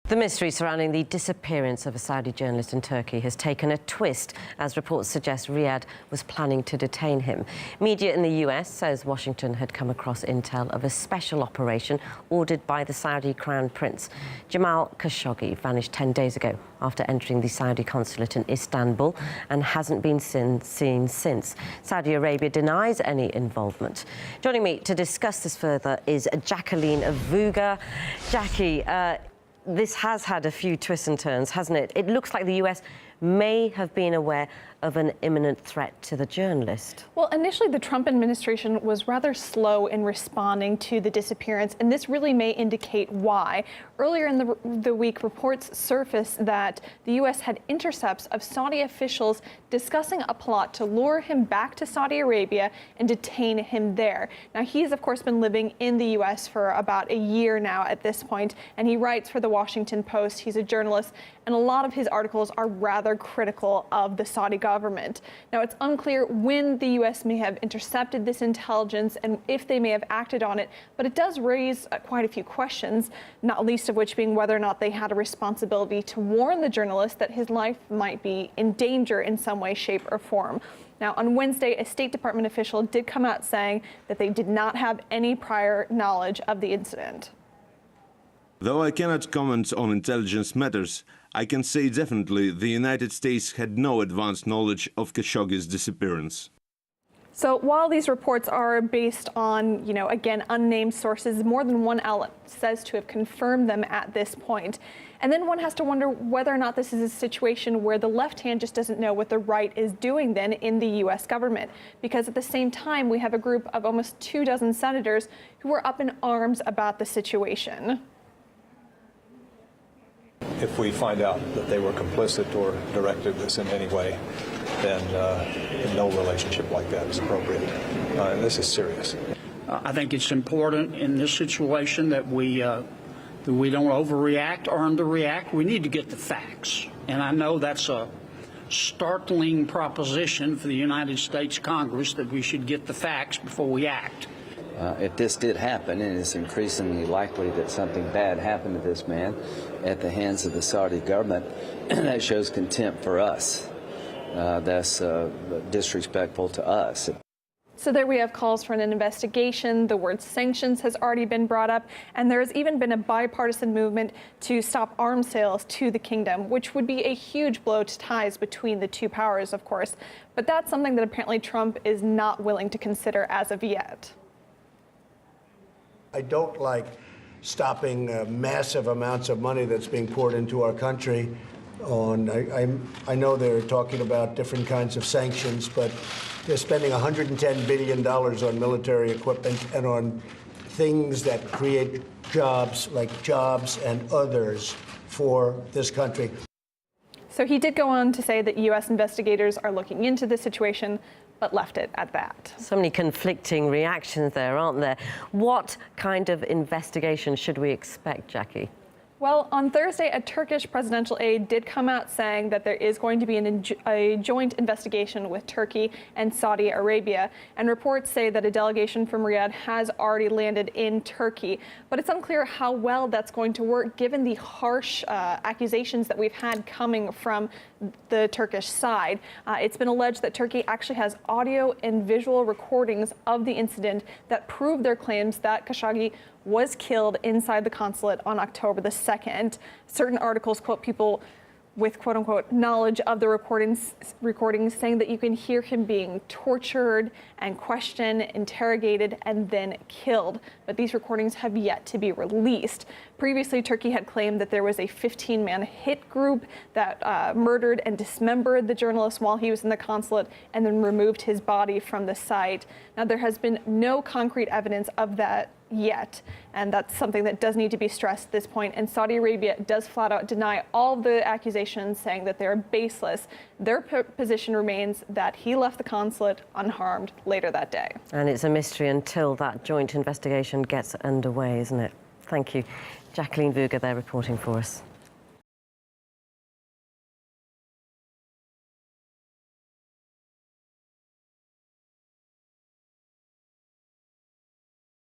The mystery surrounding the disappearance of a Saudi journalist in Turkey has taken a twist, as reports suggest Riyadh was planning to detain him. Media in the US says Washington had come across intel of a special operation ordered by the Saudi Crown Prince. Jamal Khashoggi vanished 10 days ago after entering the Saudi consulate in Istanbul and hasn't been seen since. Saudi Arabia denies any involvement. Joining me to discuss this further is Jacqueline Vuga. Jackie, this has had a few twists and turns, hasn't it? It looks like the US may have been aware of an imminent threat to the journalist. Well, initially, the Trump administration was rather slow in responding to the disappearance, and this really may indicate why. Earlier in the week, reports surfaced that the U.S. had intercepts of Saudi officials discussing a plot to lure him back to Saudi Arabia and detain him there. Now, he's, of course, been living in the U.S. for about a year now at this point, and he writes for the Washington Post. He's a journalist, and a lot of his articles are rather critical of the Saudi government. Now, it's unclear when the U.S. may have intercepted this intelligence and if they may have acted on it, but it does raise quite a few questions, not least of which being whether or not they had a responsibility to warn the journalist that his life might be in danger in some way, shape, or form. Now, on Wednesday, a State Department official did come out saying that they did not have any prior knowledge of the incident. Though I cannot comment on intelligence matters, I can say definitely the United States had no advanced knowledge of Khashoggi's disappearance. So while these reports are based on, again, unnamed sources, more than one outlet says to have confirmed them at this point. And then one has to wonder whether or not this is a situation where the left hand just doesn't know what the right is doing then in the U.S. government. Because at the same time, we have a group of almost 24 senators who are up in arms about the situation. If we find out that they were complicit or directed this in any way, then no relationship like that is appropriate. This is serious. I think it's important in this situation that we don't overreact or underreact. We need to get the facts. And I know that's a startling proposition for the United States Congress that we should get the facts before we act. If this did happen, and it's increasingly likely that something bad happened to this man at the hands of the Saudi government, that shows contempt for us. That's disrespectful to us. So there we have calls for an investigation. The word sanctions has already been brought up, and there has even been a bipartisan movement to stop arms sales to the kingdom, which would be a huge blow to ties between the two powers, of course. But that's something that apparently Trump is not willing to consider as of yet. I don't like stopping massive amounts of money that's being poured into our country. I know they're talking about different kinds of sanctions, but they're spending $110 billion on military equipment and on things that create jobs, like jobs and others for this country. So he did go on to say that U.S. investigators are looking into the situation, but left it at that. So many conflicting reactions there, aren't there? What kind of investigation should we expect, Jackie? Well, on Thursday, a Turkish presidential aide did come out saying that there is going to be a joint investigation with Turkey and Saudi Arabia. And reports say that a delegation from Riyadh has already landed in Turkey. But it's unclear how well that's going to work, given the harsh accusations that we've had coming from the Turkish side. It's been alleged that Turkey actually has audio and visual recordings of the incident that prove their claims that Khashoggi was killed inside the consulate on October the 2nd. Certain articles quote people with quote-unquote knowledge of the recordings saying that you can hear him being tortured and questioned, interrogated, and then killed. But these recordings have yet to be released. Previously, Turkey had claimed that there was a 15-man hit group that murdered and dismembered the journalist while he was in the consulate and then removed his body from the site. Now, there has been no concrete evidence of that yet, and that's something that does need to be stressed at this point. And Saudi Arabia does flat out deny all the accusations, saying that they're baseless. Their position remains that he left the consulate unharmed later that day. And it's a mystery until that joint investigation gets underway, isn't it? Thank you. Jacqueline Vuga there reporting for us.